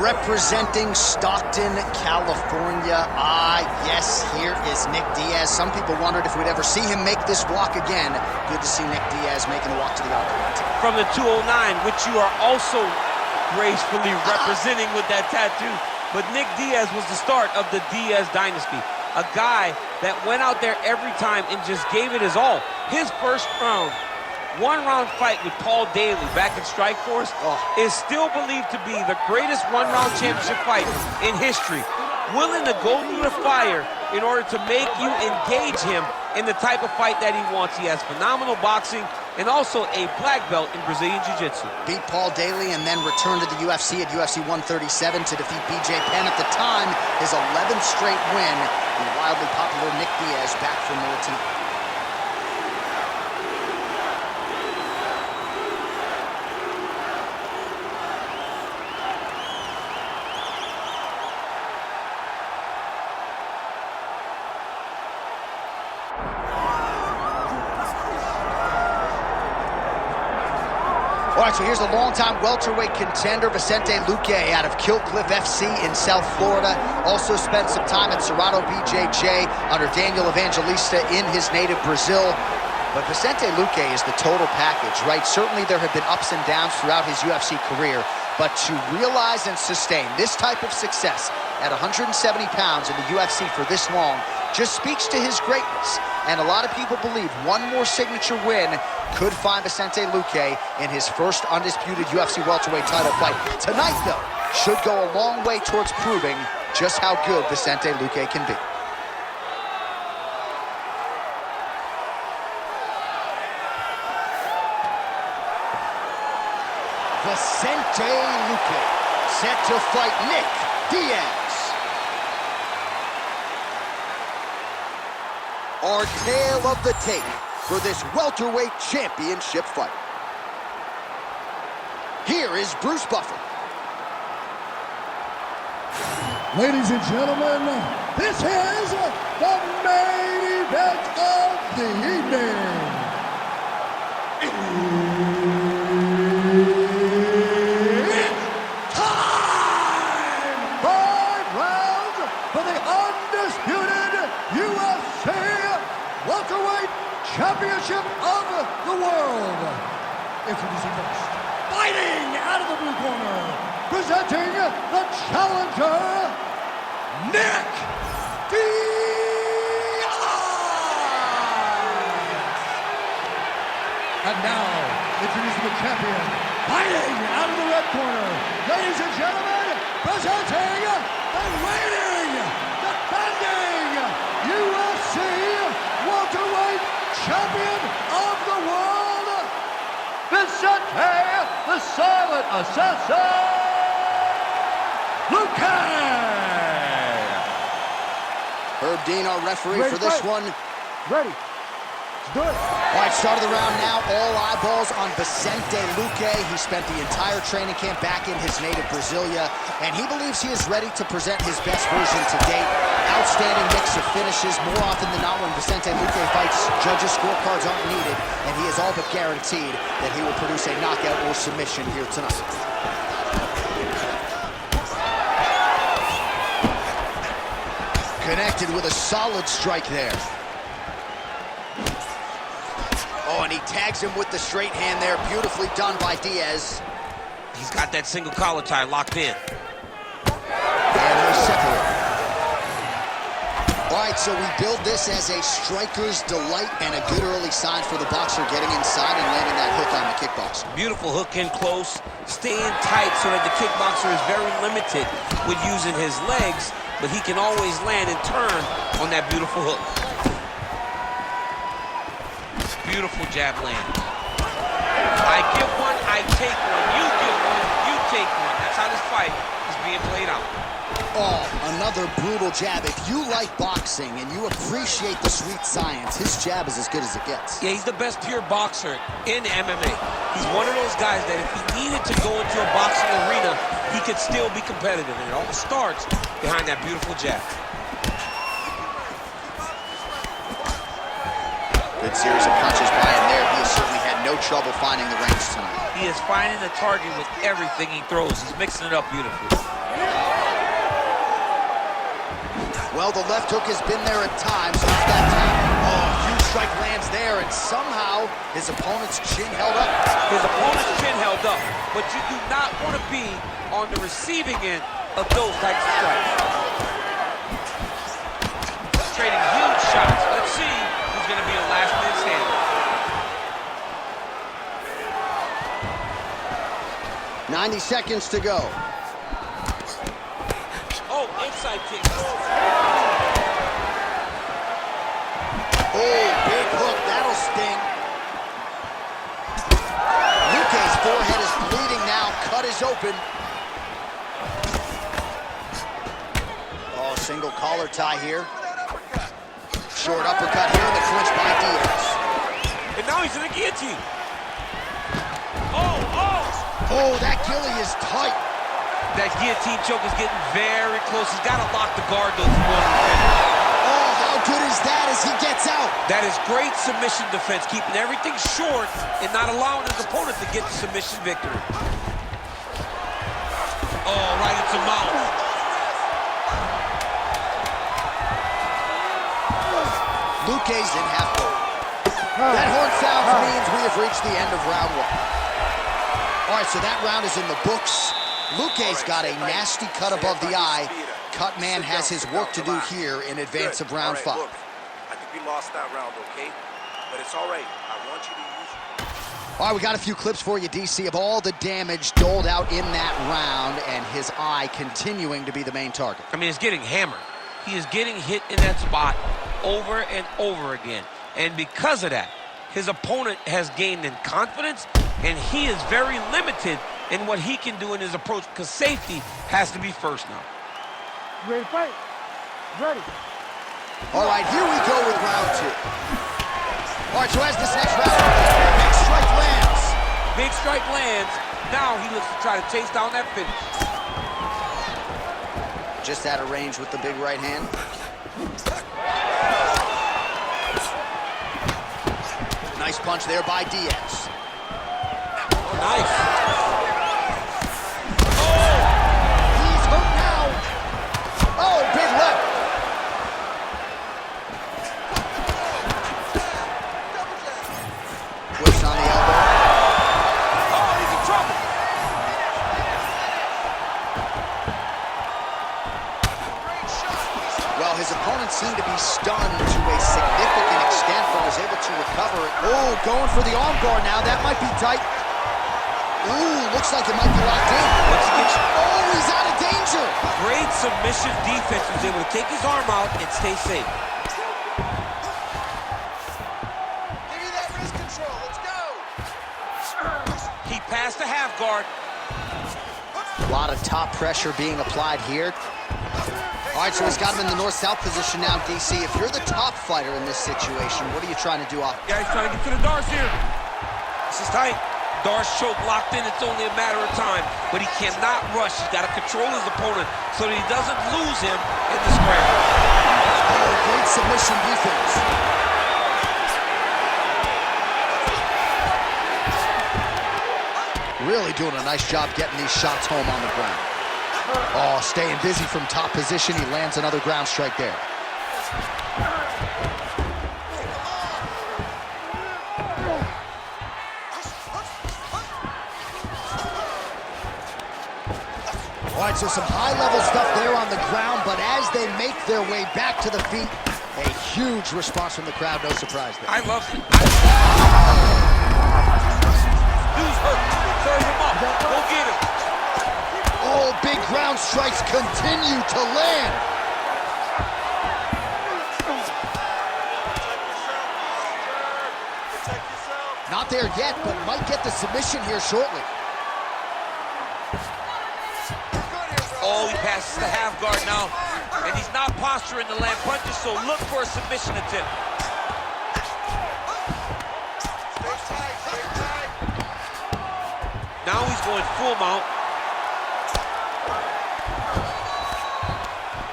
representing Stockton, California. Yes, here is Nick Diaz. Some people wondered if we'd ever see him make this walk again. Good to see Nick Diaz making the walk to the octagon. From the 209, which you are also gracefully representing with that tattoo. But Nick Diaz was the start of the Diaz dynasty. A guy that went out there every time and just gave it his all. His first round, one-round fight with Paul Daly back in Strikeforce is still believed to be the greatest one-round championship fight in history. Willing to go through the fire in order to make you engage him in the type of fight that he wants. He has phenomenal boxing and also a black belt in Brazilian Jiu-Jitsu. Beat Paul Daly and then returned to the UFC at UFC 137 to defeat BJ Penn. At the time, his 11th straight win. The wildly popular Nick Diaz back for more tonight. All right, so here's a longtime welterweight contender, Vicente Luque, out of Kill Cliff FC in South Florida. Also spent some time at Serrano BJJ under Daniel Evangelista in his native Brazil. But Vicente Luque is the total package, right? Certainly there have been ups and downs throughout his UFC career, but to realize and sustain this type of success at 170 pounds in the UFC for this long just speaks to his greatness. And a lot of people believe one more signature win could find Vicente Luque in his first undisputed UFC welterweight title fight. Tonight, though, should go a long way towards proving just how good Vicente Luque can be. Vicente Luque, set to fight Nick Diaz. Our tale of the tape for this welterweight championship fight. Here is Bruce Buffer. Ladies and gentlemen, this is the main event of the evening. It's time! 5 rounds for the undisputed UFC welterweight championship of the world. Introducing first, fighting out of the blue corner, presenting the challenger, Nick Diaz. And now, introducing the champion, fighting out of the red corner, ladies and gentlemen, presenting the reigning, defending UFC welterweight champion of the world, Vicente the Silent Assassin Luque. Herb Dean, our referee for this one. Ready. Let's do it. All right, start of the round now. All eyeballs on Vicente Luque. He spent the entire training camp back in his native Brasilia, and he believes he is ready to present his best version to date. Outstanding mix of finishes. More often than not, when Vicente Luque fights, judges' scorecards aren't needed, and he is all but guaranteed that he will produce a knockout or submission here tonight. Connected with a solid strike there. Oh, and he tags him with the straight hand there. Beautifully done by Diaz. He's got that single collar tie locked in. And they're separate. All right, so we build this as a striker's delight and a good early sign for the boxer getting inside and landing that hook on the kickboxer. Beautiful hook in close, staying tight so that the kickboxer is very limited with using his legs, but he can always land and turn on that beautiful hook. Beautiful jab land. I give one, I take one. You give one, you take one. That's how this fight is being played out. Oh, another brutal jab. If you like boxing and you appreciate the sweet science, his jab is as good as it gets. Yeah, he's the best pure boxer in MMA. He's one of those guys that if he needed to go into a boxing arena, he could still be competitive. And it all starts behind that beautiful jab. Good series of punches by him there. He has certainly had no trouble finding the range tonight. He is finding the target with everything he throws. He's mixing it up beautifully. Well, the left hook has been there at times. What's that time? Oh, huge strike lands there, and somehow his opponent's chin held up. His opponent's chin held up, but you do not want to be on the receiving end of those types of strikes. Trading huge shots. Let's see who's going to be the last man standing. 90 seconds to go. Oh, inside kick. Oh, big hook. That'll sting. Luque's forehead is bleeding now. Cut is open. Oh, single collar tie here. Short uppercut here in the clinch by Diaz. And now he's in the guillotine. Oh, that gilly is tight. That guillotine choke is getting very close. He's got to lock the guard, though, to go on the finish. Oh, how good is that as he gets out? That is great submission defense, keeping everything short and not allowing his opponent to get the submission victory. Oh, right into mouth. Luque's in half guard. That horn sound means we have reached the end of round one. All right, so that round is in the books. Luque's got a nasty cut above the eye. Cut man has his work to do here in advance of round 5. Look, I think we lost that round, okay? But it's all right. I want you to use... All right, we got a few clips for you, DC, of all the damage doled out in that round, and his eye continuing to be the main target. I mean, it's getting hammered. He is getting hit in that spot over and over again. And because of that, his opponent has gained in confidence, and he is very limited in what he can do in his approach, because safety has to be first now. You ready to fight? Ready. All right, here we go with round 2. All right, so as this next round, big strike lands. Big strike lands. Now he looks to try to chase down that finish. Just out of range with the big right hand. Nice punch there by Diaz. Nice. Oh! He's hurt now. Oh, big left. Twists on the elbow. Oh, he's in trouble. Well, his opponent seemed to be stunned to a significant extent, but was able to recover it. Oh, going for the armbar now. That might be tight. Ooh, looks like it might be locked in. Oh, he's out of danger. Great submission defense. He was able to take his arm out and stay safe. Give me that wrist control. Let's go. He passed the half guard. A lot of top pressure being applied here. All right, so he's got him in the north-south position now, DC. If you're the top fighter in this situation, what are you trying to do off? Yeah, he's trying to get to the Darce here. This is tight. Darce choke locked in. It's only a matter of time, but he cannot rush. He's got to control his opponent so that he doesn't lose him in the scramble. Oh, great submission defense. Really doing a nice job getting these shots home on the ground. Oh, staying busy from top position. He lands another ground strike there. All right, so some high-level stuff there on the ground, but as they make their way back to the feet, a huge response from the crowd, no surprise there. I love it. Dude's hurt. Serve him up. Go get him. Oh, big ground strikes continue to land. Not there yet, but might get the submission here shortly. Oh, he passes the half guard now, and he's not posturing to land punches, so look for a submission attempt. Now he's going full mount.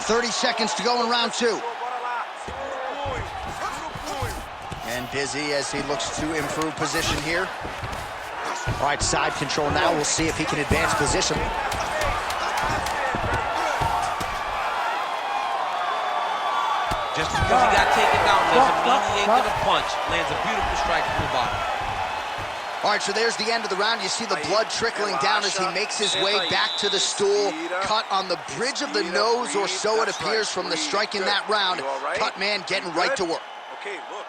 30 seconds to go in round 2. And busy as he looks to improve position here. All right, side control now. We'll see if he can advance position. Just because he got taken down doesn't mean he ain't gonna punch. Lands a beautiful strike from the bottom. All right, so there's the end of the round. You see the blood trickling down as he makes his way back to the stool. Cut on the bridge of the nose, or so it appears from the strike in that round. Cut man getting right to work. Okay, look.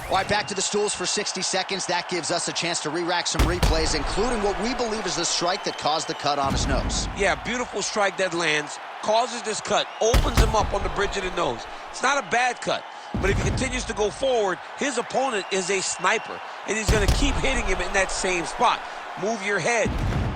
All right, back to the stools for 60 seconds. That gives us a chance to re-rack some replays, including what we believe is the strike that caused the cut on his nose. Yeah, beautiful strike that lands, causes this cut, opens him up on the bridge of the nose. It's not a bad cut, but if he continues to go forward, his opponent is a sniper, and he's going to keep hitting him in that same spot. Move your head.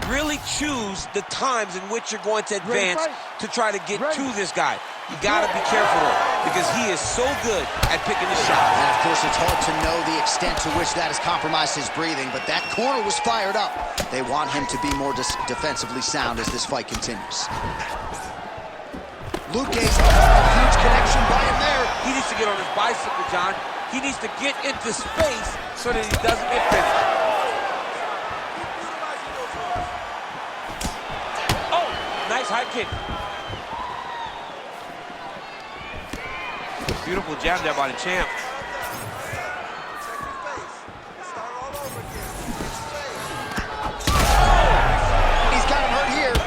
Really choose the times in which you're going to advance to try to get to this guy. You got to be careful, because he is so good at picking his shots. And, of course, it's hard to know the extent to which that has compromised his breathing, but that corner was fired up. They want him to be more defensively sound as this fight continues. Luque's a huge connection by him there. He needs to get on his bicycle, John. He needs to get into space so that he doesn't get finished. Oh, nice high kick. Beautiful jab there by the champ. He's got him hurt here.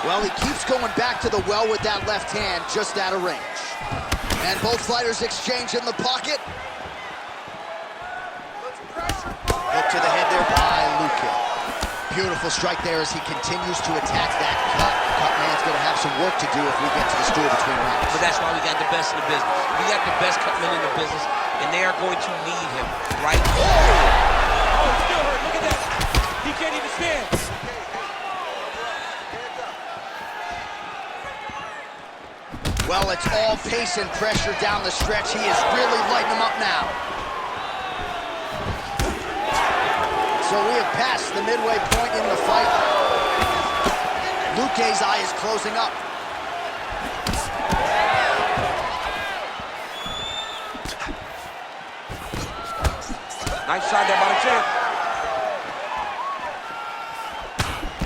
Well, he keeps going back to the well with that left hand, just out of range. And both fighters exchange in the pocket. Hook to the head there by Luque. Beautiful strike there as he continues to attack that cut. Cut man's going to have some work to do if we get to the stool between rounds. But that's why we got the best in the business. We got the best cut men in the business, and they are going to need him, right? Oh, he's still hurt. Look at that. He can't even stand. Well, it's all pace and pressure down the stretch. He is really lighting him up now. So we have passed the midway point in the fight. Luque's eye is closing up. Nice shot there by the champ.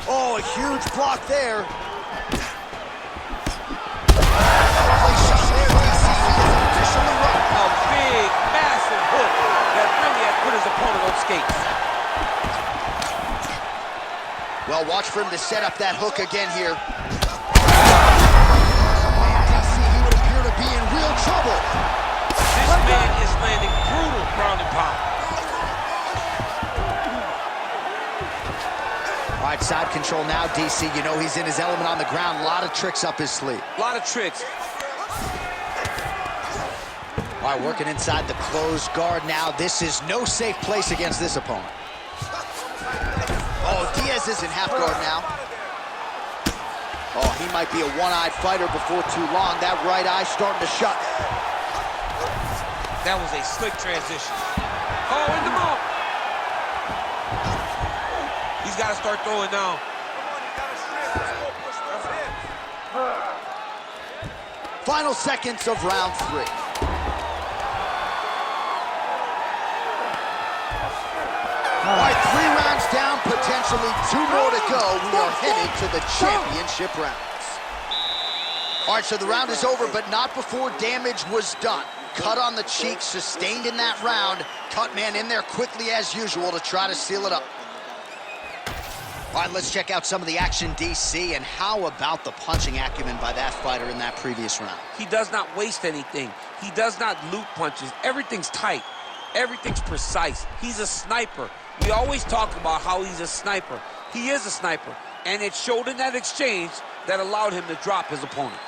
Oh, a huge block there. A big, massive hook that really has put his opponent on skates. Well, watch for him to set up that hook again here. DC, he would appear to be in real trouble. This man is landing brutal ground and pound. All right, side control now, DC. You know he's in his element on the ground. A lot of tricks up his sleeve. A lot of tricks. All right, working inside the closed guard now. This is no safe place against this opponent. Oh, Diaz is in half guard now. Oh, he might be a one-eyed fighter before too long. That right eye starting to shut. That was a slick transition. Oh, in the mouth. He's got to start throwing now. Final seconds of round 3. All right, 3 rounds down, potentially 2 more to go. We are headed to the championship rounds. All right, so the round is over, but not before damage was done. Cut on the cheek, sustained in that round. Cut man in there quickly as usual to try to seal it up. All right, let's check out some of the action, DC, and how about the punching acumen by that fighter in that previous round? He does not waste anything. He does not loop punches. Everything's tight. Everything's precise. He's a sniper. We always talk about how he's a sniper. He is a sniper, and it showed in that exchange that allowed him to drop his opponent.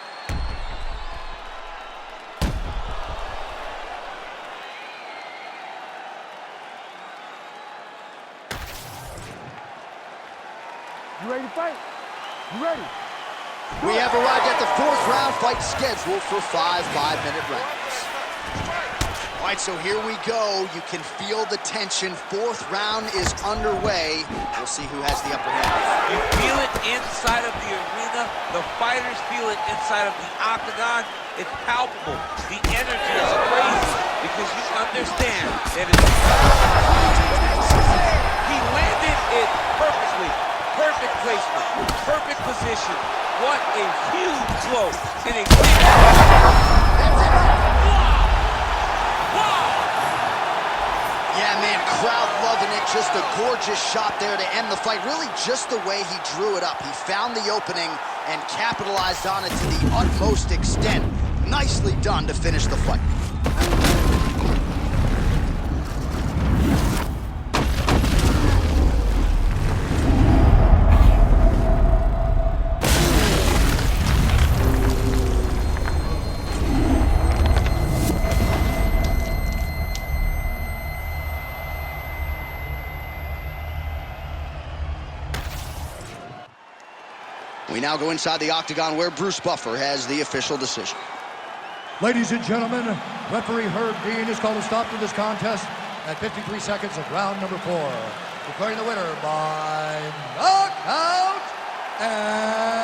You ready to fight? You ready? We have arrived at the 4th round, fight scheduled for 5 5-minute rounds. All right, so here we go. You can feel the tension. 4th round is underway. We'll see who has the upper hand. You feel it inside of the arena. The fighters feel it inside of the octagon. It's palpable. The energy is crazy because you understand that it's... He landed it perfectly. Perfect placement, perfect position. What a huge blow in a great... Wow! Yeah, man, crowd loving it. Just a gorgeous shot there to end the fight. Really just the way he drew it up. He found the opening and capitalized on it to the utmost extent. Nicely done to finish the fight. We now go inside the octagon where Bruce Buffer has the official decision. Ladies and gentlemen, referee Herb Dean has called a stop to this contest at 53 seconds of round number 4. Declaring the winner by knockout and